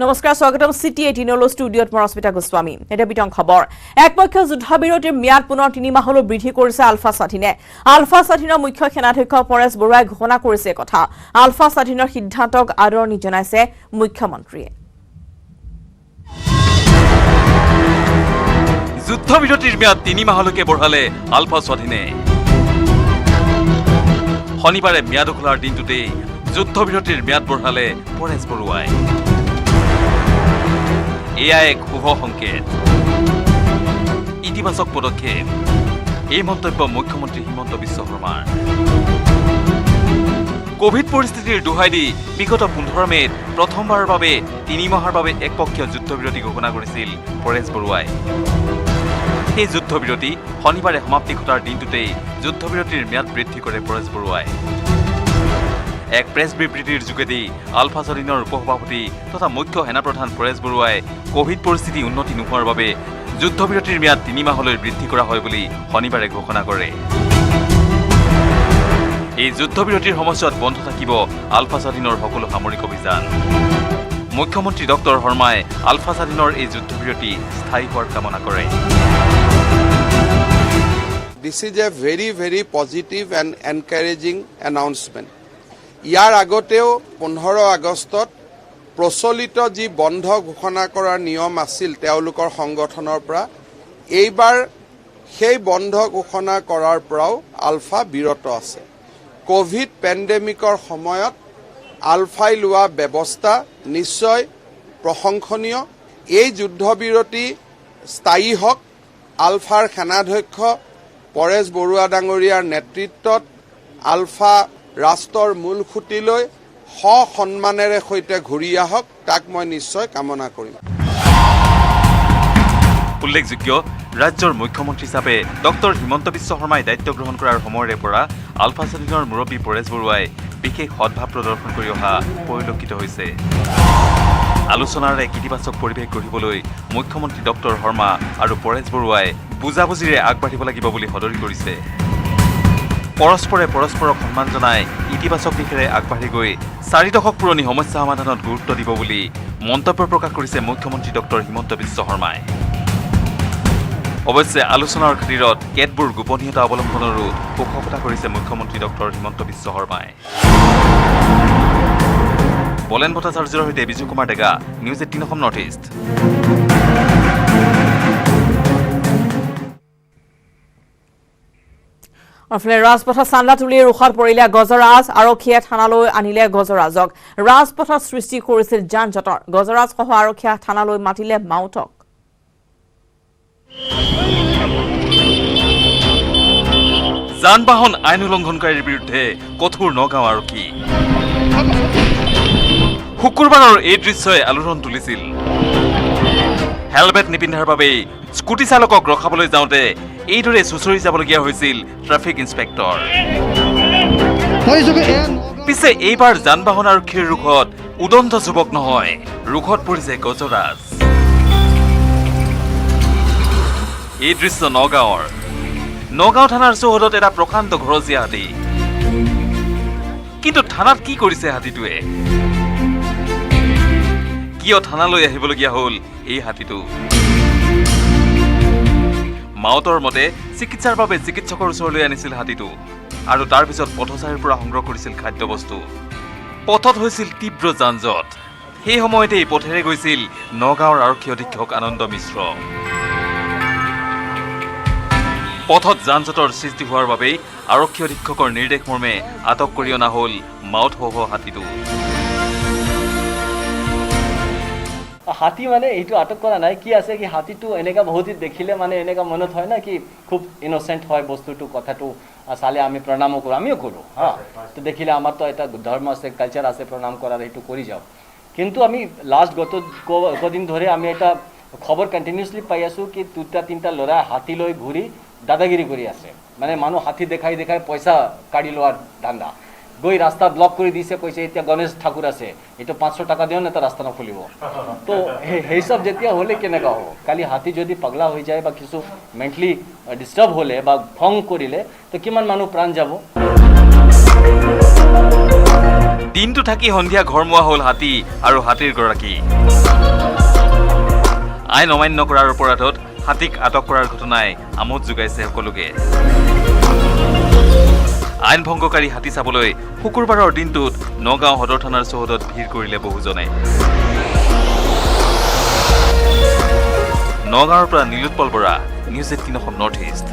নমস্কাৰ স্বাগতম সিটি 18 ষ্টুডিঅত মৰস্মিতা গোস্বামী এটা বিতং খবৰ একপক্ষীয় যুদ্ধবিৰতিৰ ম্যাদ পুনৰ 3 মাহলৈ বৃদ্ধি কৰিছে আলফা স্বাধীনে আলফা স্বাধীনৰ মুখ্য সেনাধ্যক্ষ পৰেশ বৰুৱাই ঘোষণা কৰিছে কথা আলফা স্বাধীনৰ সিদ্ধান্তক আদৰণি জনাইছে মুখ্যমন্ত্ৰীয়ে যুদ্ধবিৰতিৰ ম্যাদ 3 মাহলৈকে বঢ়ালে আলফা স্বাধীনে শনিবাৰে ম্যাদ খোলাৰ দিনটোতে যুদ্ধবিৰতিৰ ম্যাদ বঢ়ালে পৰেশ বৰুৱাই এয়া এক শুভ সংকেত ইতিবাচক পদক্ষেপ এই মন্তব্য মুখ্যমন্ত্ৰী হিমন্ত বিশ্ব শৰ্মাৰ কোভিড পৰিস্থিতিৰ দোহাই দি বিগত 15 মেত প্ৰথমবাৰৰ বাবে 3 মাহৰ বাবে একপক্ষীয় যুদ্ধবিৰতি ঘোষণা কৰিছিল পৰেশ বৰুৱাই এই যুদ্ধবিৰতি শনিবাৰে সমাপ্তি ঘটাৰ দিনটোতেই যুদ্ধবিৰতিৰ ম্যাদ বৃদ্ধি কৰে পৰেশ বৰুৱাই এক প্ৰেছ বিবৃতিৰ যোগেদি আলফা স্বাধীনৰ উপসভাপতি তথা মুখ্য সেনাপ্ৰধান পৰেশ বৰুৱাই কোভিড পৰিস্থিতি উন্নতি নোহোৱাৰ বাবে যুদ্ধবিৰতিৰ ম্যাদ 3 মাহলৈ বৃদ্ধি কৰা হয় বুলি শনিবাৰে ঘোষণা কৰে এই যুদ্ধবিৰতিৰ সময়ছোৱাত বন্ধ থাকিব আলফা স্বাধীনৰ সকলো সামৰিক অভিযান মুখ্যমন্ত্ৰী ডক্টৰ শৰ্মাই আলফা স্বাধীনৰ এই যুদ্ধবিৰতি স্থায়ী হোৱাৰ কামনা কৰে This is a very positive and encouraging announcement. ইয়াৰ আগতেও 15 আগষ্টত প্ৰচলিত যি বন্ধ ঘোষণা কৰাৰ নিয়ম আছিল তেওঁলোকৰ সংগঠনৰ পৰা এইবাৰ সেই বন্ধ ঘোষণা কৰাৰ পৰাও আলফা বিৰত আছে কোভিড পেণ্ডেমিকৰ সময়ত আলফাই লোৱা ব্যৱস্থা নিশ্চয় প্ৰশংসনীয় এই যুদ্ধবিৰতি স্থায়ী হওক আলফাৰ সেনাধ্যক্ষ পৰেশ বৰুৱা ডাঙৰীয়াৰ নেতৃত্বত আলফা ৰাষ্ট্ৰৰ মূল খুঁটিলৈ সন্মানেৰে সৈতে ঘূৰি আহক তাক মই নিশ্চয় কামনা কৰিম উল্লেখযোগ্য ৰাজ্যৰ মুখ্যমন্ত্ৰী হিচাপে ডক্টৰ হিমন্ত বিশ্ব শৰ্মাই দায়িত্ব গ্ৰহণ কৰাৰ সময়ৰে পৰা আলফা স্বাধীনৰ মুৰব্বী পৰেশ বৰুৱাই বিশেষ সদ্ভাৱ প্ৰদৰ্শন কৰি অহা পৰিলক্ষিত হৈছে আলোচনাৰ এক ইতিবাচক পৰিৱেশ গঢ়িবলৈ মুখ্যমন্ত্ৰী ডক্টৰ শৰ্মা আৰু পৰেশ বৰুৱাই বুজাবুজিৰে আগবাঢ়িব লাগিব বুলি সদৰি কৰিছে পৰস্পৰে পৰস্পৰক সন্মান জনাই ইতিবাচক দিশেৰে আগবাঢ়ি গৈ 4 দশক পুৰণি সমস্যা সমাধানত গুৰুত্ব দিব বুলি মন্তব্য প্ৰকাশ কৰিছে মুখ্যমন্ত্ৰী ডক্টৰ হিমন্ত বিশ্ব শৰ্মাই অৱশ্যে আলোচনাৰ খাতিৰত কেতবোৰ গোপনীয়তা অৱলম্বনৰো পোষকতা কৰিছে মুখ্যমন্ত্ৰী ডক্টৰ হিমন্ত বিশ্ব শৰ্মাই বলেন ভট্টাচাৰ্যৰ সৈতে Biju Kumar Dega news 18 Assam North East অফলে ৰাজপথত চান্দা তুলি ৰুখত পৰিলে গজৰাজ আৰক্ষীয়ে থানালৈ আনিলে গজৰাজক ৰাজপথত সৃষ্টি কৰিছিল যান-জঁটৰ গজৰাজ সহ আৰক্ষীয়ে থানালৈ মাতিলে মাউতক যান-বাহন আইন উলংঘনকাৰীৰ বিৰুদ্ধে কঠোৰ নগাঁও আৰক্ষী শুকুৰবাৰৰ এই দৃশ্যই আলোড়ন তুলিছিল হেলমেট নিপিন্ধাৰ বাবে স্কুটি চালকক ৰখাবলৈ যাওঁতে এইদৰে চুচৰি যাবলগীয়া হৈছিল ট্ৰাফিক ইন্সপেক্টৰ পিছে এইবাৰ যান-বাহন আৰক্ষীৰ ৰুখত উদন্ত যুৱক নহয় ৰুখত পৰিছে গজৰাজ এই দৃশ্য নগাঁও থানাৰ চৌহদত এটা প্ৰকাণ্ড ঘৰচীয়া হাতী কিন্তু থানাত কি কৰিছে হাতীটোৱে কিয় থানালৈ আহিবলগীয়া হ'ল এই হাতীটো মাউতৰ মতে চিকিৎসাৰ বাবে চিকিৎসকৰ ওচৰলৈ আনিছিল হাতীটো আৰু তাৰ পিছত পথচাৰীৰ পৰা সংগ্ৰহ কৰিছিল খাদ্যবস্তু পথত হৈছিল তীব্ৰ যান-জঁট সেই সময়তেই পথেৰে গৈছিল নগাঁৱৰ আৰক্ষী অধীক্ষক আনন্দ মিশ্ৰ পথত যান-জঁটৰ সৃষ্টি হোৱাৰ বাবেই আৰক্ষী অধীক্ষকৰ নিৰ্দেশ মৰ্মে আটক কৰি অনা হ'ল মাউতসহ হাতীটো হাতী মানে এইটো আটক কৰা নাই কি আছে কি হাতীটো এনেকা বহুত দেখিলে মানে এনেকা মনত হয় না কি খুব ইনোসেন্ট হয় বস্তুটো কথাটো চালে আমি প্ৰণামো কৰোঁ আমিও কৰোঁ তো দেখিলে আমাৰ তো এটা ধৰ্ম আছে কালচাৰ আছে প্ৰণাম কৰাৰ এইটো কৰি যাওঁ কিন্তু আমি লাষ্ট কদিন ধৰে আমি এটা খবৰ কণ্টিনিউছলি পাই আছোঁ কি 2-3টা ল'ৰা হাতী লৈ ঘূৰি দাদাগিৰি কৰি আছে মানে মানুহ হাতী দেখাই পইচা কাঢ়ি লোৱাৰ ধান্দা গৈ ৰাস্তা ব্লক কৰি দিছে কৈছে এতিয়া গণেশ ঠাকুৰ আছে এইটো 500 টাকা দিও এটা ৰাস্তা নখুলিব তো সেই সব যেতিয়া হলে কেনেকা হ'ব কালি হাতী যদি পাগলা হৈ যায় বা কিছু মেন্টালি ডিস্টার্ব হলে বা খং কৰিলে তো কিমান মানুহ প্ৰাণ যাব দিনটো থাকি সন্ধিয়া ঘৰমুৱা হ'ল হাতী আৰু হাতীৰ গৰাকী আইন অমান্য কৰাৰ অপৰাধত হাতীক আটক কৰাৰ ঘটনাই আমোদ যোগাইছে সকলোকে আইন ভংগকাৰী হাতী চাবলৈ শুকুৰবাৰৰ দিনটোত নগাঁও সদৰ থানাৰ চৌহদত ভিৰ কৰিলে বহুজনে নগাঁৱৰ পৰা Nilotpal Bora news 18 Assam North east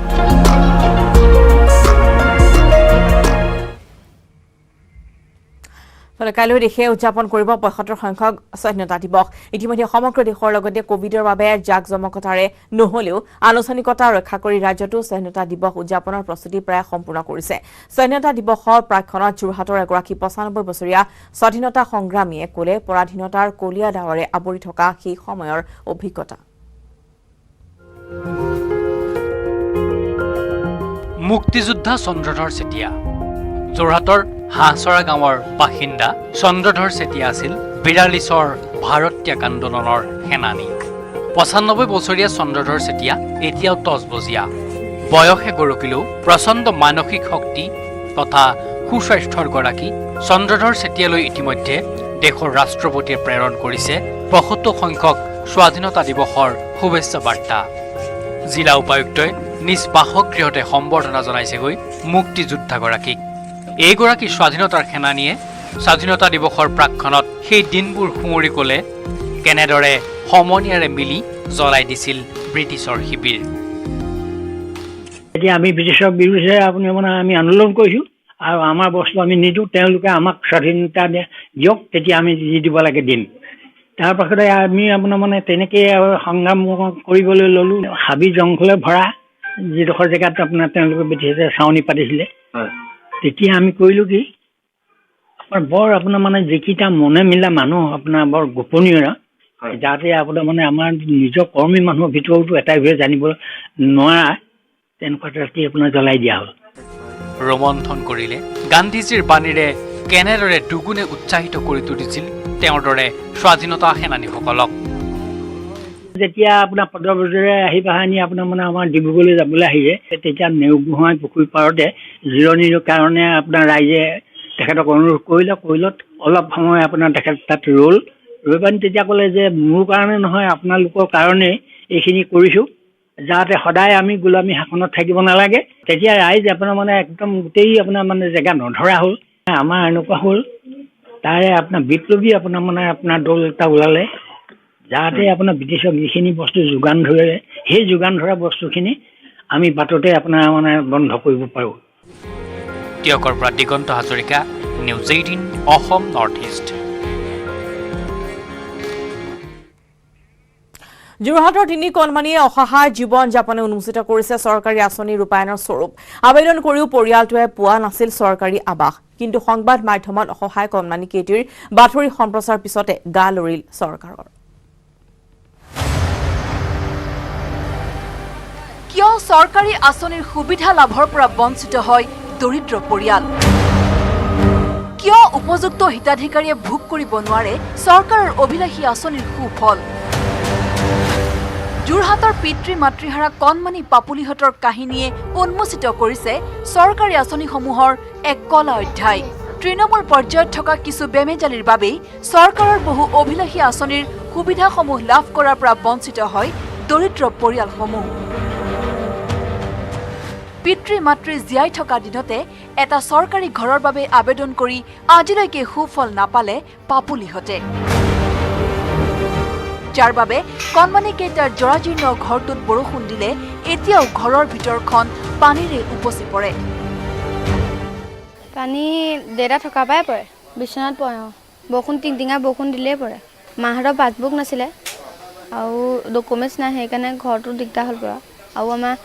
কাইলৈ দেশে উদযাপন কৰিব ৭৫ সংখ্যক স্বাধীনতা দিৱস ইতিমধ্যে সমগ্ৰ দেশৰ লগতে কোভিডৰ বাবে জাকজমকতাৰে নহলেও আনুষ্ঠানিকতা ৰক্ষা কৰি ৰাজ্যতো স্বাধীনতা দিৱস উদযাপনৰ প্ৰস্তুতি প্ৰায় সম্পূৰ্ণ কৰিছে স্বাধীনতা দিৱসৰ প্ৰাক্ষণত যোৰহাটৰ এগৰাকী ৯৫ বছৰীয়া স্বাধীনতা সংগ্ৰামীয়ে ক'লে পৰাধীনতাৰ কলীয়া ডাৱৰে আৱৰি থকা সেই সময়ৰ অভিজ্ঞতা মুক্তিযোদ্ধা চন্দ্ৰধৰ চেতিয়া যোৰহাটৰ হাঁহচৰা গাঁৱৰ বাসিন্দা চন্দ্ৰধৰ চেতিয়া আছিল ৪২ৰ ভাৰত ত্যাগ আন্দোলনৰ সেনানী ৯৫ বছৰীয়া চন্দ্ৰধৰ চেতিয়া এতিয়াও তজবজীয়া বয়সে গৰকিলেও প্ৰচণ্ড মানসিক শক্তি তথা সুস্বাস্থ্যৰ গৰাকী চন্দ্ৰধৰ চেতিয়ালৈ ইতিমধ্যে দেশৰ ৰাষ্ট্ৰপতিয়ে প্ৰেৰণ কৰিছে ৭৫ সংখ্যক স্বাধীনতা দিৱসৰ শুভেচ্ছা বাৰ্তা জিলা উপায়ুক্তই নিজ বাসগৃহতে সম্বৰ্ধনা জনাইছেগৈ মুক্তিযোদ্ধাগৰাকীক এইগৰাকী স্বাধীনতাৰ সেনানীয়ে স্বাধীনতা দিৱসৰ প্ৰাক্ষণত সেই দিনবোৰ সুঁৱৰি ক'লে কেনেদৰে সমনীয়াৰে মিলি জ্বলাই দিছিল ব্ৰিটিছৰ শিবিৰ এতিয়া আমি ব্ৰিটিছৰ বিৰুদ্ধে আমি আন্দোলন কৰিছোঁ আৰু আমাৰ বস্তু আমি নিদিওঁ তেওঁলোকে আমাক স্বাধীনতা দিয়ক তেতিয়া আমি যি দিব লাগে দিম তাৰ পাছতে আমি তেনেকৈ সংগ্ৰাম কৰিবলৈ ল'লোঁ হাবি জংঘলে ভৰা যিডোখৰ জেগাত তেওঁলোকে ব্ৰিটিছে চাউনি পাতিছিলে তেতিয়া আমি কৰিলোঁ কি বৰ যিকেইটা মনে মিলা মানুহ বৰ গোপনীয় যাতে আমাৰ নিজৰ কৰ্মী মানুহৰ ভিতৰতো এটাই ভাৱে জানিব নোৱাৰা তেনেকুৱা ৰাতি জ্বলাই দিয়া হ'ল ৰোমন্থন কৰিলে গান্ধীজীৰ বাণীৰে কেনেদৰে দুগুণে উৎসাহিত কৰি তুলিছিল তেওঁৰ দৰে স্বাধীনতা সেনানীসকলক যেতিয়া পদবজৰে আহি পাহানি আমাৰ ডিব্ৰুগড়লৈ যাবলৈ আহিছে তেতিয়া নেওগোহাঁই পুখুৰী পাৰতে জিৰণিৰ কাৰণে ৰাইজে তেখেতক অনুৰোধ কৰিলত অলপ সময় তেখেত তাত ৰৈ পানি তেতিয়া ক'লে যে মোৰ কাৰণে নহয় আপোনালোকৰ কাৰণে এইখিনি কৰিছোঁ যাতে সদায় আমি গোলামী শাসনত থাকিব নালাগে তেতিয়া ৰাইজ একদম গোটেই জেগা নধৰা হ'ল আমাৰ এনেকুৱা হ'ল তাৰে বিপ্লৱী দল এটা ওলালে যাতে ব্ৰিটিছক যিখিনি বস্তু যোগান ধৰে সেই যোগান ধৰা বস্তুখিনি আমি বাটতে বন্ধ কৰিব পাৰোঁ টিয়কৰ পৰা Diganta Hazarika news 18 Assam North East যোৰহাটৰ ৩ কণমানিয়ে অসহায় জীৱন যাপনে উন্মোচিত কৰিছে চৰকাৰী আঁচনি ৰূপায়ণৰ স্বৰূপ আবেদন কৰিও পৰিয়ালটোৱে পোৱা নাছিল চৰকাৰী আৱাস কিন্তু সংবাদ মাধ্যমত অসহায় কণমানি কেইটিৰ বাতৰি সম্প্ৰচাৰ পিছতে গা লৰিল চৰকাৰৰ কিয় চৰকাৰী আঁচনিৰ সুবিধা লাভৰ পৰা বঞ্চিত হয় দৰিদ্ৰ পৰিয়াল কিয় উপযুক্ত হিতাধিকাৰীয়ে ভোগ কৰিব নোৱাৰে চৰকাৰৰ অভিলাষী আঁচনিৰ সুফল যোৰহাটৰ পিতৃ মাতৃহাৰা কণমানি পাপুলিহঁতৰ কাহিনীয়ে উন্মোচিত কৰিছে চৰকাৰী আঁচনিসমূহৰ এক কলা অধ্যায় তৃণমূল পৰ্যায়ত থকা কিছু বেমেজালিৰ বাবেই চৰকাৰৰ বহু অভিলাষী আঁচনিৰ সুবিধাসমূহ লাভ কৰাৰ পৰা বঞ্চিত হয় দৰিদ্ৰ পৰিয়ালসমূহ পিতৃ মাতৃ জীয়াই থকা দিনতে এটা চৰকাৰী ঘৰৰ বাবে আবেদন কৰি আজিলৈকে সুফল নাপালে পাপুলিহঁতে যাৰ বাবে কণমানি কেইটাৰ জৰাজীৰ্ণ ঘৰটোত বৰষুণ দিলে এতিয়াও ঘৰৰ ভিতৰখন পানীৰে উপচি পৰে পানী দেৰা থকা পাই পৰে বিছনাত পৰে বৰষুণ টিংটিঙা বৰষুণ দিলেই পৰে মাহঁতৰ পাছবুক নাছিলে আৰু ডকুমেণ্টছ নাই সেইকাৰণে ঘৰটো দিগদাৰ হ'ল পৰা আৰু আমাৰ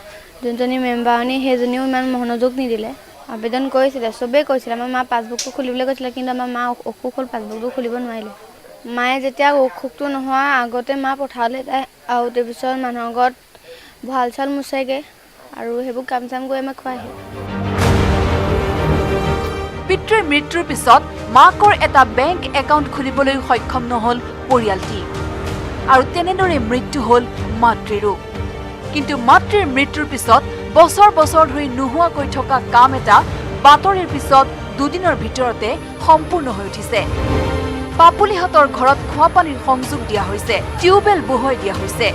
যোনজনী মেম্বাৰণী সেইজনীও ইমান মনোযোগ নিদিলে আবেদন কৰিছিলে চবেই কৈছিলে আমাৰ মা পাছবুকটো খুলিবলৈ কৈছিলে কিন্তু আমাৰ মা অসুখ হ'ল পাছবুকটো খুলিব নোৱাৰিলে মায়ে যেতিয়া অসুখটো নোহোৱা আগতে মা পথাৰলৈ যায় আৰু তাৰপিছত মানুহৰ ঘৰত ভঁৰাল চাউল মুচাইগৈ আৰু সেইবোৰ কাম চাম কৰি আমাক খুৱাইহে পিতৃৰ মৃত্যুৰ পিছত মাকৰ এটা বেংক একাউণ্ট খুলিবলৈ সক্ষম নহ'ল পৰিয়ালটি আৰু তেনেদৰে মৃত্যু হ'ল মাতৃৰো কিন্তু মাতৃৰ মৃত্যুৰ পিছত বছৰ বছৰ ধৰি নোহোৱাকৈ থকা কাম এটা বাতৰিৰ পিছত দুদিনৰ ভিতৰতে সম্পূৰ্ণ হৈ উঠিছে পাপুলিহঁতৰ ঘৰত খোৱা পানীৰ সংযোগ দিয়া হৈছে টিউবৱেল বহুৱাই দিয়া হৈছে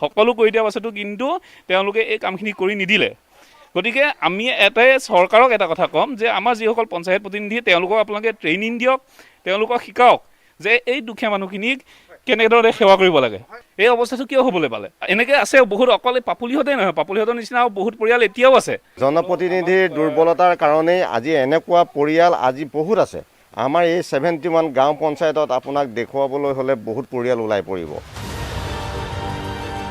সকলো কৰি দিয়া পাছতো কিন্তু তেওঁলোকে এই কামখিনি কৰি নিদিলে গতিকে আমি এটাই চৰকাৰক এটা কথা ক'ম যে আমাৰ যিসকল পঞ্চায়ত প্ৰতিনিধি তেওঁলোকক আপোনালোকে ট্ৰেইনিং দিয়ক তেওঁলোকক শিকাওক যে এই দুখীয়া মানুহখিনিক কেনেদৰে সেৱা কৰিব লাগে এই অৱস্থাটো কিয় হ'বলৈ পালে এনেকৈ আছে বহুত অকলে পাপুলিহঁতে নহয় পাপুলিহঁতৰ নিচিনা বহুত পৰিয়াল এতিয়াও আছে জনপ্ৰতিনিধিৰ দুৰ্বলতাৰ কাৰণেই আজি এনেকুৱা পৰিয়াল আজি বহুত আছে আমাৰ এই 71 গাঁও পঞ্চায়তত আপোনাক দেখুৱাবলৈ হ'লে বহুত পৰিয়াল ওলাই পৰিব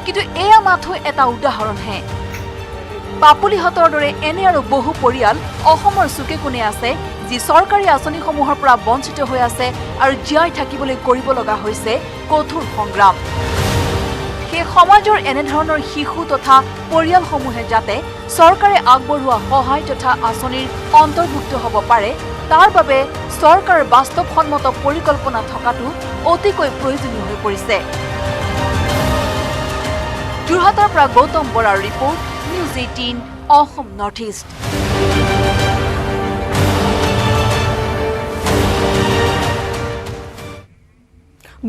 কিন্তু এয়া মাথো এটা উদাহৰণহে পাপুলিহঁতৰ দৰে এনে আৰু বহু পৰিয়াল অসমৰ চুকে কোণে আছে যি চৰকাৰী আঁচনিসমূহৰ পৰা বঞ্চিত হৈ আছে আৰু জীয়াই থাকিবলৈ কৰিব লগা হৈছে কঠোৰ সংগ্ৰাম সেই সমাজৰ এনেধৰণৰ শিশু তথা পৰিয়ালসমূহে যাতে চৰকাৰে আগবঢ়োৱা সহায় তথা আঁচনিৰ অন্তৰ্ভুক্ত হ'ব পাৰে তাৰ বাবে চৰকাৰৰ বাস্তৱসন্মত পৰিকল্পনা থকাটো অতিকৈ প্ৰয়োজনীয় হৈ পৰিছে যোৰহাটৰ পৰা গৌতম বৰাৰ report news 18 Assam North east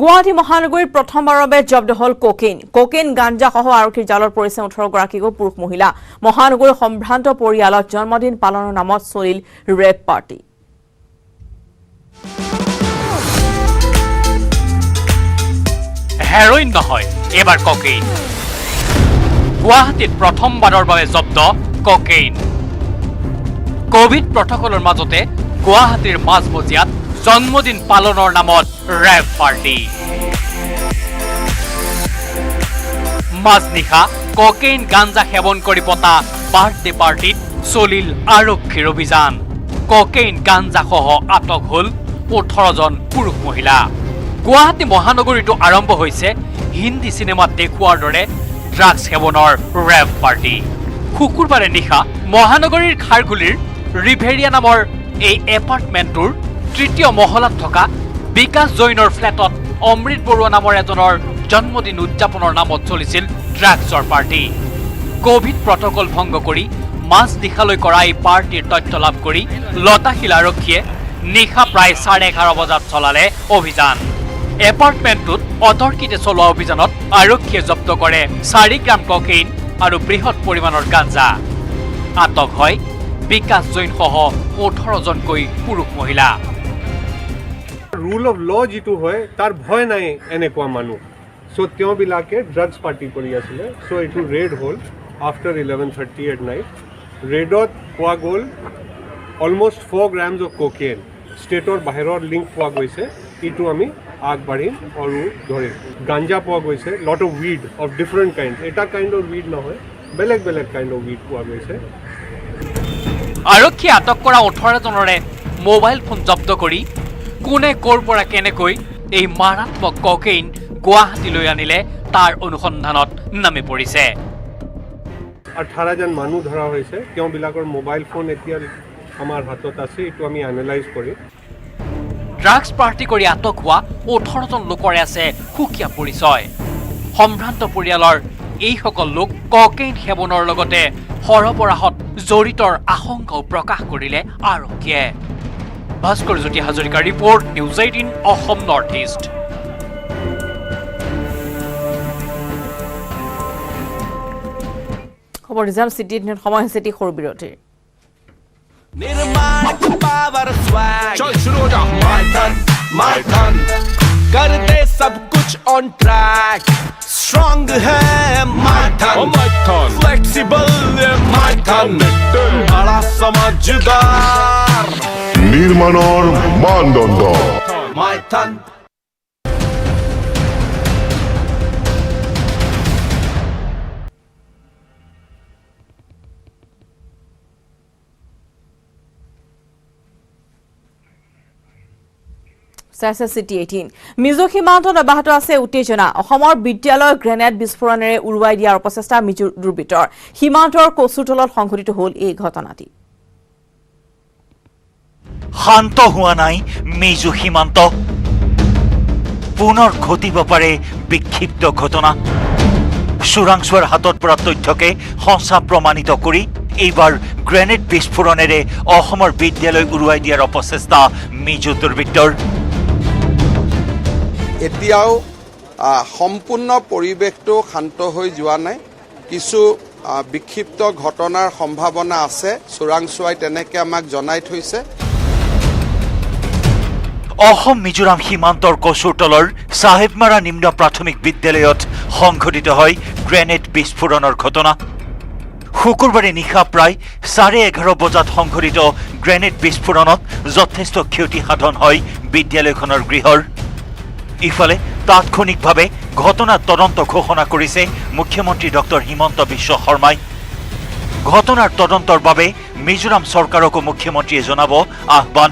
Guwahati মহানগৰীত প্ৰথমবাৰৰ বাবে জব্দ হল কোকেইন গাঞ্জা সহ আৰক্ষীৰ জালত পৰিছে 18 গৰাকীকৈ পুৰুষ মহিলা মহানগৰীৰ সম্ভ্ৰান্ত পৰিয়ালত জন্মদিন পালনৰ নামত চলিল ৰেপ পাৰ্টি হেৰইন নহয় এবাৰ কোকেইন গুৱাহাটীত প্ৰথমবাৰৰ বাবে জব্দ কোকেইন কোভিড প্ৰটকলৰ মাজতে গুৱাহাটীৰ মাজমজিয়াত জন্মদিন পালনৰ নামত ৰেপ পাৰ্টি মাজনিশা কোকেইন গাঞ্জা সেৱন কৰি পতা বাৰ্থডে পাৰ্টিত চলিল আৰক্ষীৰ অভিযান কোকেইন গাঞ্জা সহ আটক হল 18 জন পুৰুষ মহিলা গুৱাহাটী মহানগৰীতো আৰম্ভ হৈছে হিন্দী চিনেমাত দেখুৱাৰ দৰে ড্ৰাগছ সেৱনৰ ৰেপ পাৰ্টি শুকুৰবাৰে নিশা মহানগৰীৰ খাৰগুলিৰ ৰিভেৰিয়া নামৰ এই এপাৰ্টমেণ্টটোৰ তৃতীয় মহলাত থকা বিকাশ জৈনৰ ফ্লেটত অমৃত বৰুৱা নামৰ এজনৰ জন্মদিন উদযাপনৰ নামত চলিছিল ড্ৰাগছৰ পাৰ্টি কোভিড প্ৰটকল ভংগ কৰি মাজ নিশালৈ কৰা এই পাৰ্টিৰ তথ্য লাভ কৰি লতাশিল আৰক্ষীয়ে নিশা প্ৰায় 11:30 বজাত চলালে অভিযান এপাৰ্টমেণ্টটোত অতৰ্কিতে চলোৱা অভিযানত আৰক্ষীয়ে জব্দ কৰে 4 গ্ৰাম কোকেইন আৰু বৃহৎ পৰিমাণৰ গাঞ্জা আটক হয় বিকাশ জৈন সহ 18 জনকৈ পুৰুষ মহিলা ৰুল অফ ল যিটো হয় তাৰ ভয় নাই এনেকুৱা মানুহ সো তেওঁবিলাকে ড্ৰাগছ পাৰ্টি কৰি আছিলে সো এইটো ৰেড হ'ল আফটাৰ 11:30 এট নাইট ৰেডত পোৱা গ'ল অলমষ্ট 4 গ্ৰামছ অফ কোকেইন ষ্টেটৰ বাহিৰৰ লিংক পোৱা গৈছে এইটো আমি আগবাঢ়িম আৰু ধৰিম গাঞ্জা পোৱা গৈছে lot of weed of different kind এটা কাইণ্ড অফ উইড নহয় বেলেগ বেলেগ কাইণ্ড অফ উইড পোৱা গৈছে আৰক্ষীয়ে আটক কৰা 18 জনৰে মোবাইল ফোন জব্দ কৰি কোনে ক'ৰ পৰা কেনেকৈ এই মাৰাত্মক কোকেইন গুৱাহাটীলৈ আনিলে তাৰ অনুসন্ধানত নামি পৰিছে 18 জন মানুহ ধৰা হৈছে তেওঁবিলাকৰ মোবাইল ফোন এতিয়া আমাৰ হাতত আছে এইটো আমি এনালাইজ কৰিম ড্ৰাগছ পাৰ্টি কৰি আটক হোৱা 18 জন লোকৰে আছে সুকীয়া পৰিচয় সম্ভ্ৰান্ত পৰিয়ালৰ এইসকল লোক কোকেইন সেৱনৰ লগতে সৰবৰাহত জড়িতৰ আশংকাও প্ৰকাশ কৰিলে আৰক্ষীয়ে ভাস্কৰ জ্যোতি হাজৰিকাৰ report news 18 Assam North east খবৰ দিজাম চিটি সময় হৈছে সৰু বিৰতিৰ निर्माण का पावर स्वैग चल शुरू हो जा माय टन कर दे सब कुछ ऑन ट्रैक स्ट्रांग है माय टन फ्लेक्सिबल है माय टन बड़ा समझदार निर्माणर मानदंड माय टन চিটি 18 মিজো সীমান্তত অব্যাহত আছে উত্তেজনা অসমৰ বিদ্যালয় গ্ৰেনেড বিস্ফোৰণেৰে উৰুৱাই দিয়াৰ অপচেষ্টা মিজো দুৰ্বৃত্তৰ সীমান্তৰ কচুতলত সংঘটিত হ'ল এই ঘটনাটি শান্ত হোৱা নাই মিজো সীমান্ত পুনৰ ঘটিব পাৰে বিক্ষিপ্ত ঘটনা চোৰাংচোৱাৰ হাতত পৰা তথ্যকে সঁচা প্ৰমাণিত কৰি এইবাৰ গ্ৰেনেড বিস্ফোৰণেৰে অসমৰ বিদ্যালয় উৰুৱাই দিয়াৰ অপচেষ্টা মিজো দুৰ্বৃত্তৰ এতিয়াও সম্পূৰ্ণ পৰিৱেশটো শান্ত হৈ যোৱা নাই কিছু বিক্ষিপ্ত ঘটনাৰ সম্ভাৱনা আছে চোৰাংচোৱাই তেনেকৈ আমাক জনাই থৈছে অসম মিজোৰাম সীমান্তৰ কচুৰতলৰ চাহেবমাৰা নিম্ন প্ৰাথমিক বিদ্যালয়ত সংঘটিত হয় গ্ৰেনেড বিস্ফোৰণৰ ঘটনা শুকুৰবাৰে নিশা প্ৰায় 11:30 বজাত সংঘটিত গ্ৰেনেড বিস্ফোৰণত যথেষ্ট ক্ষতি সাধন হয় বিদ্যালয়খনৰ গৃহৰ ইফালে তাৎক্ষণিকভাৱে ঘটনাৰ তদন্ত ঘোষণা কৰিছে মুখ্যমন্ত্ৰী ডক্টৰ হিমন্ত বিশ্ব শৰ্মাই ঘটনাৰ তদন্তৰ বাবে মিজোৰাম চৰকাৰকো মুখ্যমন্ত্ৰীয়ে জনাব আহ্বান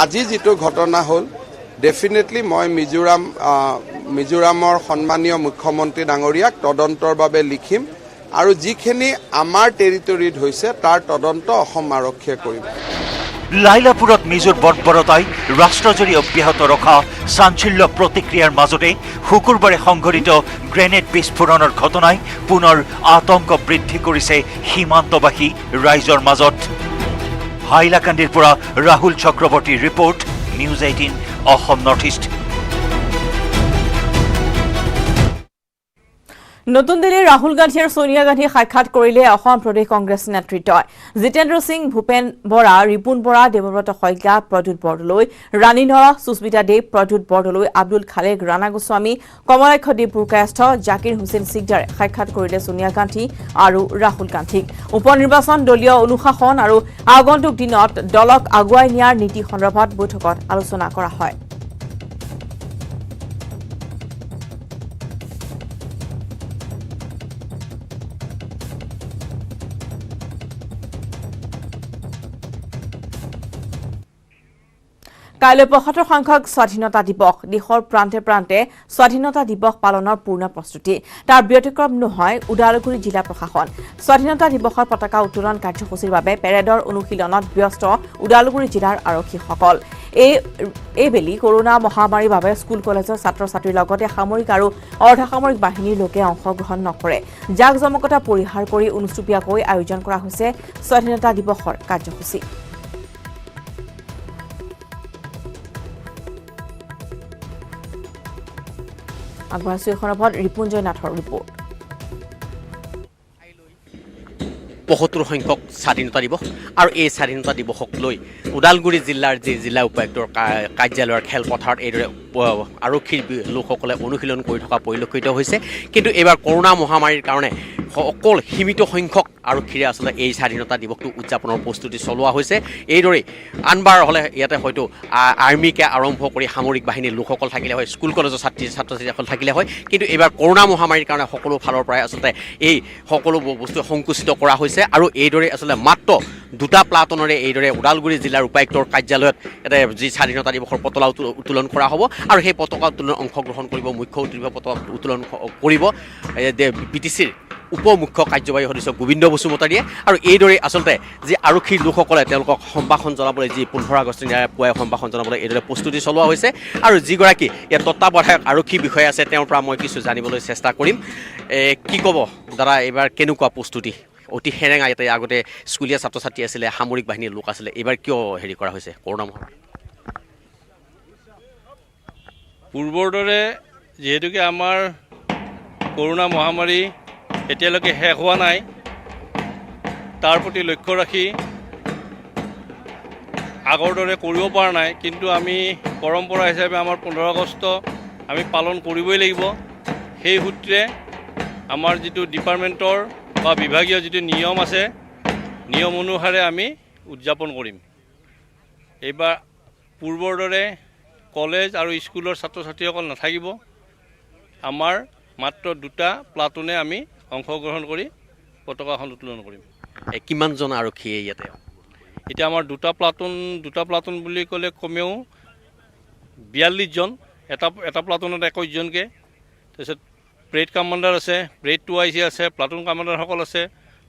আজি যিটো ঘটনা হ'ল ডেফিনেটলি মই মিজোৰামৰ সন্মানীয় মুখ্যমন্ত্ৰী ডাঙৰীয়াক তদন্তৰ বাবে লিখিম আৰু যিখিনি আমাৰ টেৰিটৰীত হৈছে তাৰ তদন্ত অসম আৰক্ষীয়ে কৰিব লাইলাপুৰত মিজোৰ বৰ্বৰতাই ৰাষ্ট্ৰজুৰি অব্যাহত ৰখা চাঞ্চল্য প্ৰতিক্ৰিয়াৰ মাজতে শুকুৰবাৰে সংঘটিত গ্ৰেনেড বিস্ফোৰণৰ ঘটনাই পুনৰ আতংক বৃদ্ধি কৰিছে সীমান্তবাসী ৰাইজৰ মাজত হাইলাকান্দিৰ পৰা ৰাহুল চক্ৰৱৰ্তীৰ report news 18 Assam North east নতুন দিল্লীৰ ৰাহুল গান্ধী আৰু সোনিয়া গান্ধী সাক্ষাৎ কৰিলে অসম প্ৰদেশ কংগ্ৰেছ নেতৃত্বই জিতেন্দ্ৰ সিং ভূপেন বৰা ৰিপুন বৰা দেৱব্ৰত শইকীয়া প্ৰদ্যুৎ বৰদলৈ ৰাণী নৰা সুস্মিতা দেৱ প্ৰদ্যুৎ বৰদলৈ আব্দুল খালেক ৰাণা গোস্বামী কমলাক্ষ দেৱ পুৰকায়স্থ জাকিৰ হুছেইন সিকদাৰে সাক্ষাৎ কৰিলে সোনিয়া গান্ধী আৰু ৰাহুল গান্ধীক উপ নিৰ্বাচন দলীয় অনুশাসন আৰু আগন্তুক দিনত দলক আগুৱাই নিয়াৰ নীতি সন্দৰ্ভত বৈঠকত আলোচনা কৰা হয় কাইলৈ ৭৫ সংখ্যক স্বাধীনতা দিৱস দেশৰ প্ৰান্তে প্ৰান্তে স্বাধীনতা দিৱস পালনৰ পূৰ্ণ প্ৰস্তুতি তাৰ ব্যতিক্ৰম নহয় ওদালগুৰি জিলা প্ৰশাসন স্বাধীনতা দিৱসৰ পতাকা উত্তোলন কাৰ্যসূচীৰ বাবে পেৰেডৰ অনুশীলনত ব্যস্ত ওদালগুৰি জিলাৰ আৰক্ষীসকল এইবেলি কৰোনা মহামাৰীৰ বাবে স্কুল কলেজৰ ছাত্ৰ ছাত্ৰীৰ লগতে সামৰিক আৰু অৰ্ধসামৰিক বাহিনীৰ লোকে অংশগ্ৰহণ নকৰে জাক জমকতা পৰিহাৰ কৰি অনুষ্টুপীয়াকৈ আয়োজন কৰা হৈছে স্বাধীনতা দিৱসৰ কাৰ্যসূচী আগবাঢ়িছো এখন ৰিপুঞ্জয় নাথৰ ৰিপৰ্ট ৭৫ সংখ্যক স্বাধীনতা দিৱস আৰু এই স্বাধীনতা দিৱসক লৈ ওদালগুৰি জিলাৰ যি জিলা উপায়ুক্তৰ কাৰ্যালয়ৰ খেলপথাৰত এইদৰে আৰক্ষীৰ লোকসকলে অনুশীলন কৰি থকা পৰিলক্ষিত হৈছে কিন্তু এইবাৰ কৰোনা মহামাৰীৰ কাৰণে অকল সীমিত সংখ্যক আৰক্ষীৰে আচলতে এই স্বাধীনতা দিৱসটো উদযাপনৰ প্ৰস্তুতি চলোৱা হৈছে এইদৰে আনবাৰ হ'লে ইয়াতে হয়তো আৰ্মিকে আৰম্ভ কৰি সামৰিক বাহিনীৰ লোকসকল থাকিলে হয় স্কুল কলেজৰ ছাত্ৰ ছাত্ৰীসকল থাকিলে হয় কিন্তু এইবাৰ কৰোনা মহামাৰীৰ কাৰণে সকলো ফালৰ পৰাই আচলতে এই সকলো বস্তু সংকুচিত কৰা হৈছে আৰু এইদৰে আচলতে মাত্ৰ দুটা প্লাটনৰে এইদৰে ওদালগুৰি জিলাৰ উপায়ুক্তৰ কাৰ্যালয়ত এটা যি স্বাধীনতা দিৱসৰ পতাকা উত্তোলন কৰা হ'ব আৰু সেই পতাকা উত্তোলনত অংশগ্ৰহণ কৰিব মুখ্য অতিথি পতাকা উত্তোলন কৰিব BTCৰ উপ মুখ্য কাৰ্যবাহী সদস্য গোবিন্দ বসুমতাৰীয়ে আৰু এইদৰে আচলতে যি আৰক্ষীৰ লোকসকলে তেওঁলোকক সম্ভাষণ জনাবলৈ যি 15 আগষ্ট পুৱাই সম্ভাষণ জনাবলৈ এইদৰে প্ৰস্তুতি চলোৱা হৈছে আৰু যিগৰাকী ইয়াত তত্ত্বাৱধায়ক আৰক্ষী বিষয়া আছে তেওঁৰ পৰা মই কিছু জানিবলৈ চেষ্টা কৰিম কি ক'ব দাদা এইবাৰ কেনেকুৱা প্ৰস্তুতি অতি হেৰেঙা ইয়াতে আগতে স্কুলীয়া ছাত্ৰ ছাত্ৰী আছিলে সামৰিক বাহিনীৰ লোক আছিলে এইবাৰ কিয় হেৰি কৰা হৈছে কৰোনা মহামাৰী পূৰ্বৰ দৰে যিহেতুকে আমাৰ কৰোনা মহামাৰী এতিয়ালৈকে শেষ হোৱা নাই তাৰ প্ৰতি লক্ষ্য ৰাখি আগৰ দৰে কৰিব পৰা নাই কিন্তু আমি পৰম্পৰা হিচাপে আমাৰ 15 আগষ্ট আমি পালন কৰিবই লাগিব সেই সূত্ৰে আমাৰ যিটো ডিপাৰ্টমেণ্টৰ বা বিভাগীয় যিটো নিয়ম আছে নিয়ম অনুসাৰে আমি উদযাপন কৰিম এইবাৰ পূৰ্বৰ দৰে কলেজ আৰু স্কুলৰ ছাত্ৰ ছাত্ৰীসকল নাথাকিব আমাৰ মাত্ৰ দুটা প্লাটুনে আমি অংশগ্ৰহণ কৰি পতাকাখন উত্তোলন কৰিম কিমানজন আৰক্ষী ইয়াতে এতিয়া আমাৰ দুটা প্লাটুন বুলি ক'লে কমেও 42 জন এটা প্লাটুনত 21 জনকৈ তাৰপিছত প্ৰেড কমাণ্ডাৰ আছে প্ৰেড 2IC আছে প্লাটুন কমাণ্ডাৰসকল আছে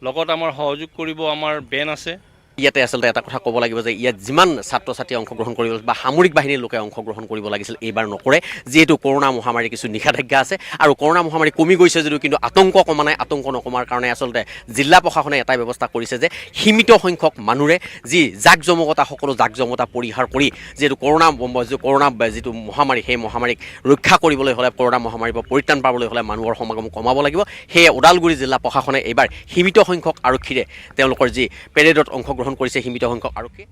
লগত আমাৰ সহযোগ কৰিব আমাৰ বেন আছে ইয়াতে আচলতে এটা কথা ক'ব লাগিব যে ইয়াত যিমান ছাত্ৰ ছাত্ৰীয়ে অংশগ্ৰহণ কৰিব বা সামৰিক বাহিনীৰ লোকে অংশগ্ৰহণ কৰিব লাগিছিল এইবাৰ নকৰে, যিহেতু কৰোণা মহামাৰীৰ কিছু নিষেধাজ্ঞা আছে আৰু কৰোণা মহামাৰী কমি গৈছে যদিও কিন্তু আতংক কমা নাই। আতংক নকমাৰ কাৰণে আচলতে জিলা প্ৰশাসনে এটাই ব্যৱস্থা কৰিছে যে সীমিত সংখ্যক মানুহৰে যি জাক জমকতা সকলো জাক জমকতা পৰিহাৰ কৰি যিহেতু কৰোণা যিটো মহামাৰী সেই মহামাৰীক ৰক্ষা কৰিবলৈ হ'লে কৰোণা মহামাৰীৰ পৰা পৰিত্ৰাণ পাবলৈ হ'লে মানুহৰ সমাগম কমাব লাগিব। সেয়ে ওদালগুৰি জিলা প্ৰশাসনে এইবাৰ সীমিত সংখ্যক আৰক্ষীৰে তেওঁলোকৰ যি পেৰেডত অংশগ্ৰহণ কৰিছে সীমিত সংখ্যক আৰক্ষী।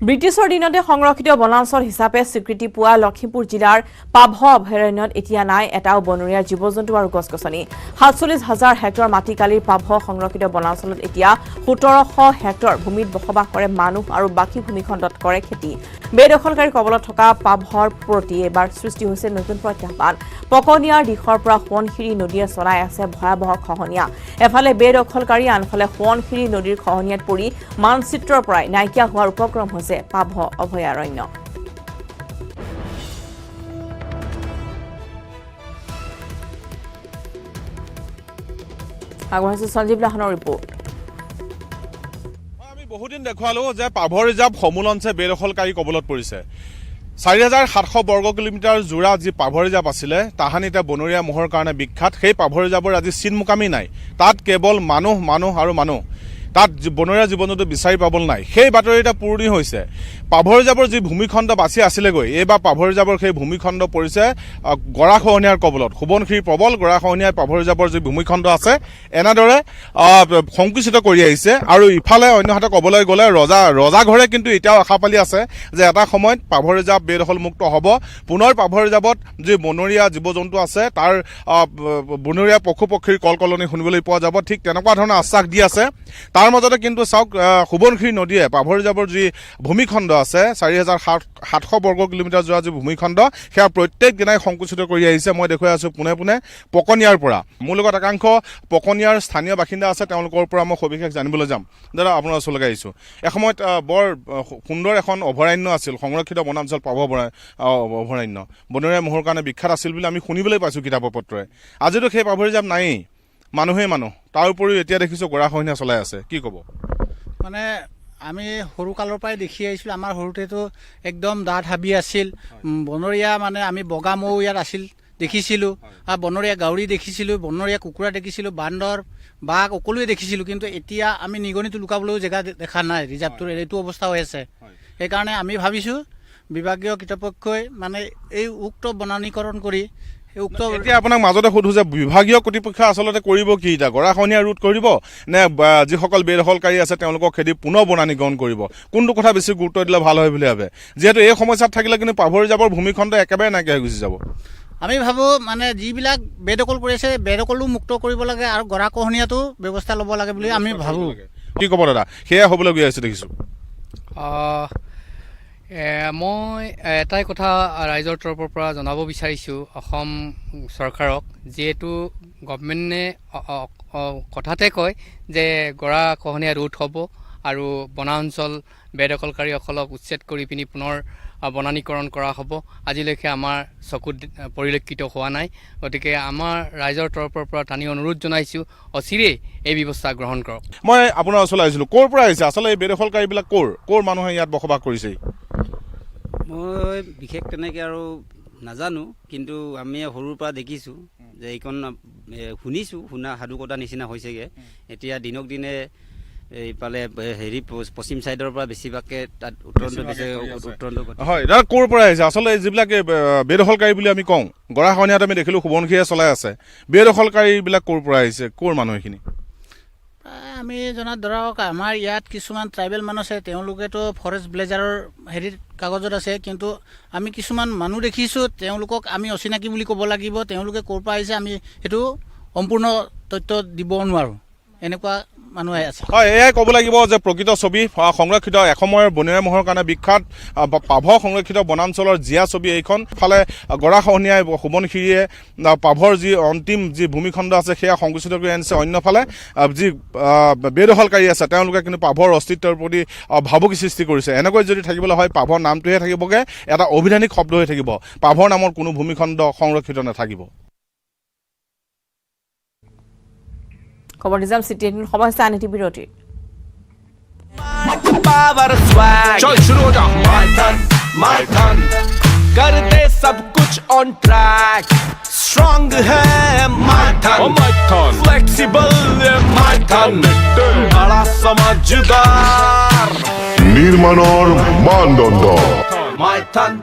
ব্ৰিটিছৰ দিনতে সংৰক্ষিত বনাঞ্চল হিচাপে স্বীকৃতি পোৱা লখিমপুৰ জিলাৰ পাভ অভয়াৰণ্যত এতিয়া নাই এটাও বনৰীয়া জীৱ জন্তু আৰু গছ গছনি। ৪৭,০০০ হেক্টৰ মাটিকালিৰ পাভ সংৰক্ষিত বনাঞ্চলত এতিয়া ১৭০০ হেক্টৰ ভূমিত বসবাস কৰে মানুহ আৰু বাকী ভূমিখণ্ডত কৰে খেতি। বেদখলকাৰীৰ কবলত থকা পাভৰ প্ৰতি এবাৰ সৃষ্টি হৈছে নতুন প্ৰত্যাহ্বান। পকনিয়াৰ দিশৰ পৰা সোৱণশিৰি নদীয়ে চলাই আছে ভয়াৱহ খহনীয়া। এফালে বেদখলকাৰী, আনফালে সোৱণশিৰি নদীৰ খহনীয়াত পৰি মানচিত্ৰৰ পৰাই নাইকিয়া হোৱাৰ উপক্ৰম হৈছে পাভ অভয়াৰণ্য। আগবঢ়াইছে সঞ্জীৱ লাহনৰ ৰিপৰ্ট। আমি বহুদিন দেখুৱালো যে পাভ ৰিজাৰ্ভ সমূলঞ্চে বেদখলকাৰী কবলত পৰিছে। ৪,৭০০ বৰ্গ কিলোমিটাৰ জোৰা যি পাভ ৰিজাৰ্ভ আছিলে তাহানি এতিয়া বনৰীয়া মহৰ কাৰণে বিখ্যাত। সেই পাভ ৰিজাৰ্ভৰ আজি চিন মুকামি নাই। তাত কেৱল মানুহ আৰু মানুহ, তাত বনৰীয়া জীৱ জন্তু বিচাৰি পাবলৈ নাই। সেই বাতৰি এটা পুৰণি হৈছে। পাভ ৰিজাৰ্ভৰ যি ভূমিখণ্ড বাচি আছিলেগৈ, এইবাৰ পাভ ৰিজাৰ্ভৰ সেই ভূমিখণ্ড পৰিছে গৰাখহনীয়াৰ কবলত। সোৱণশিৰি প্ৰবল গৰাখহনীয়াই পাভ ৰিজাৰ্ভৰ যি ভূমিখণ্ড আছে এনেদৰে সংকুচিত কৰি আহিছে। আৰু ইফালে অন্যহাতে ক'বলৈ গ'লে ৰজাঘৰে কিন্তু এতিয়াও আশা পালি আছে যে এটা সময়ত পাভ ৰিজাৰ্ভ বেদখলমুক্ত হ'ব। পুনৰ পাভ ৰিজাৰ্ভত যি বনৰীয়া জীৱ জন্তু আছে তাৰ বনৰীয়া পশু পক্ষীৰ কলকলনি শুনিবলৈ পোৱা যাব। ঠিক তেনেকুৱা ধৰণৰ আশ্বাস দি আছে। তাৰ মাজতে কিন্তু চাওক, সোৱণশিৰি নদীয়ে পাভ ৰিজাৰ্ভৰ যি ভূমিখণ্ড আছে ৪,৭০০ বৰ্গ কিলোমিটাৰ যোৱা যি ভূমিখণ্ড সেয়া প্ৰত্যেক দিনাই সংকুচিত কৰি আহিছে। মই দেখুৱাই আছো পোনে পোনে পকনিয়াৰ পৰা। মোৰ লগত একাংশ পকনিয়াৰ স্থানীয় বাসিন্দা আছে, তেওঁলোকৰ পৰা মই সবিশেষ জানিবলৈ যাম। দাদা, আপোনাৰ ওচৰলৈকে আহিছোঁ। এসময়ত বৰ সুন্দৰ এখন অভয়াৰণ্য আছিল, সংৰক্ষিত বনাঞ্চল পাভ অভয়াৰণ্য, বনৰীয়া মহৰ কাৰণে বিখ্যাত আছিল বুলি আমি শুনিবলৈ পাইছোঁ কিতাপৰ পত্ৰই। আজিতো সেই পাভ ৰিজাৰ্ভ নায়েই, মানুহেই মানুহ। তাৰ উপৰিও এতিয়া দেখিছোঁ গৰাখহনীয়া চলাই আছে। কি ক'ব? মানে আমি সৰুকালৰ পৰাই দেখি আহিছিলোঁ। আমাৰ সৰুতেতো একদম ডাঠ হাবি আছিল, বনৰীয়া মানে আমি বগা মৌ ইয়াত আছিল দেখিছিলোঁ, আৰু বনৰীয়া গাহৰি দেখিছিলোঁ, বনৰীয়া কুকুৰা দেখিছিলোঁ, বান্দৰ, বাঘ সকলোৱে দেখিছিলোঁ। কিন্তু এতিয়া আমি নিগনিটো লুকাবলৈও জেগা দেখা নাই। ৰিজাৰ্ভটোৰ এইটো অৱস্থা হৈ আছে। সেইকাৰণে আমি ভাবিছোঁ বিভাগীয় কৰ্তৃপক্ষই মানে এই উক্ত বননীকৰণ কৰি এতিয়া আপোনাক মাজতে সোধো যে বিভাগীয় কৰ্তৃপক্ষই আচলতে কৰিব কি? এতিয়া গৰাখহনীয়া ৰোধ কৰিব নে যিসকল বেদখলকাৰী আছে তেওঁলোকক খেদি পুনৰ বননীকৰণ কৰিব? কোনটো কথা বেছি গুৰুত্ব দিলে ভাল হয় বুলি ভাবে? যিহেতু এই সমস্যাত থাকিলে কিন্তু পাভ ৰিজাৰ্ভৰ ভূমিখণ্ড একেবাৰে নাইকিয়া হৈ গুচি যাব। আমি ভাবোঁ মানে যিবিলাক বেদখল কৰি আছে বেদখলো মুক্ত কৰিব লাগে আৰু গৰাখহনীয়াটো ব্যৱস্থা ল'ব লাগে বুলি আমি ভাবোঁ। কি ক'ব দাদা? সেয়া হ'বলৈ গৈ আছে দেখিছোঁ। মই এটাই কথা ৰাইজৰ তৰফৰ পৰা জনাব বিচাৰিছোঁ অসম চৰকাৰক, যিহেতু গভমেণ্টে কথাতে কয় যে গৰাখহনীয়া ৰোধ হ'ব আৰু বনাঞ্চল বেদখলকাৰীসকলক উচ্ছেদ কৰি পিনি পুনৰ বননীকৰণ কৰা হ'ব। আজিলৈকে আমাৰ চকুত পৰিলক্ষিত হোৱা নাই। গতিকে আমাৰ ৰাইজৰ তৰফৰ পৰা টানি অনুৰোধ জনাইছোঁ অচিৰেই এই ব্যৱস্থা গ্ৰহণ কৰক। মই আপোনাৰ ওচৰলৈ আহিছিলোঁ। ক'ৰ পৰা আহিছে আচলতে এই বেদখলকাৰীবিলাক? ক'ৰ মানুহে ইয়াত বসবাস কৰিছে? মই বিশেষ তেনেকৈ আৰু নাজানো, কিন্তু আমি সৰুৰ পৰা দেখিছোঁ যে এইখন শুনা সাধু কথা নিচিনা হৈছেগৈ। এতিয়া দিনক দিনে এইফালে হেৰি পশ্চিম ছাইডৰ পৰা বেছিভাগকৈ তাত উত্তৰণ হয়। দাদা, ক'ৰ পৰা আহিছে আচলতে যিবিলাকে বেদখলকাৰী বুলি আমি কওঁ? গৰাখহনীয়াত আমি দেখিলোঁ সোৱণশিৰিয়ে চলাই আছে। বেদখলকাৰীবিলাক ক'ৰ পৰা আহিছে? ক'ৰ মানুহ এইখিনি? আমি জনাত ধৰক আমাৰ ইয়াত কিছুমান ট্ৰাইবেল মানুহ আছে, তেওঁলোকেতো ফৰেষ্ট ব্লেজাৰৰ হেৰিত কাগজত আছে। কিন্তু আমি কিছুমান মানুহ দেখিছোঁ, তেওঁলোকক আমি অচিনাকি বুলি ক'ব লাগিব। তেওঁলোকে ক'ৰ পৰা আহিছে আমি সেইটো সম্পূৰ্ণ তথ্য দিব নোৱাৰোঁ। এনেকুৱা মানুহে আছে। হয়, এয়াই ক'ব লাগিব যে প্ৰকৃত ছবি সংৰক্ষিত এসময়ৰ বনৰীয়া মহৰ কাৰণে বিখ্যাত পাভ সংৰক্ষিত বনাঞ্চলৰ জীয়া ছবি এইখন। ফালে গৰাখহনীয়াই সোৱণশিৰিয়ে পাভৰ যি অন্তিম যি ভূমিখণ্ড আছে সেয়া সংকুচিত কৰি আনিছে। অন্যফালে যি বেদখলকাৰী আছে তেওঁলোকে কিন্তু পাভৰ অস্তিত্বৰ প্ৰতি ভাবুকি সৃষ্টি কৰিছে। এনেকৈ যদি থাকিবলৈ হয় পাভৰ নামটোহে থাকিবগৈ এটা অভিধানিক শব্দ হৈ থাকিব। পাভৰ নামৰ কোনো ভূমিখণ্ড সংৰক্ষিত নাথাকিব। খবৰ নিজাম চিটি সমস্যা আনি বিৰতিৰ पावर स्वैग चल शुरू हो जा my turn कर दे सब कुछ ऑन ट्रैक स्ट्रॉन्ग है my turn फ्लेक्सिबल है my turn बड़ा समझदार নিৰ্মাণৰ মানদণ্ড my turn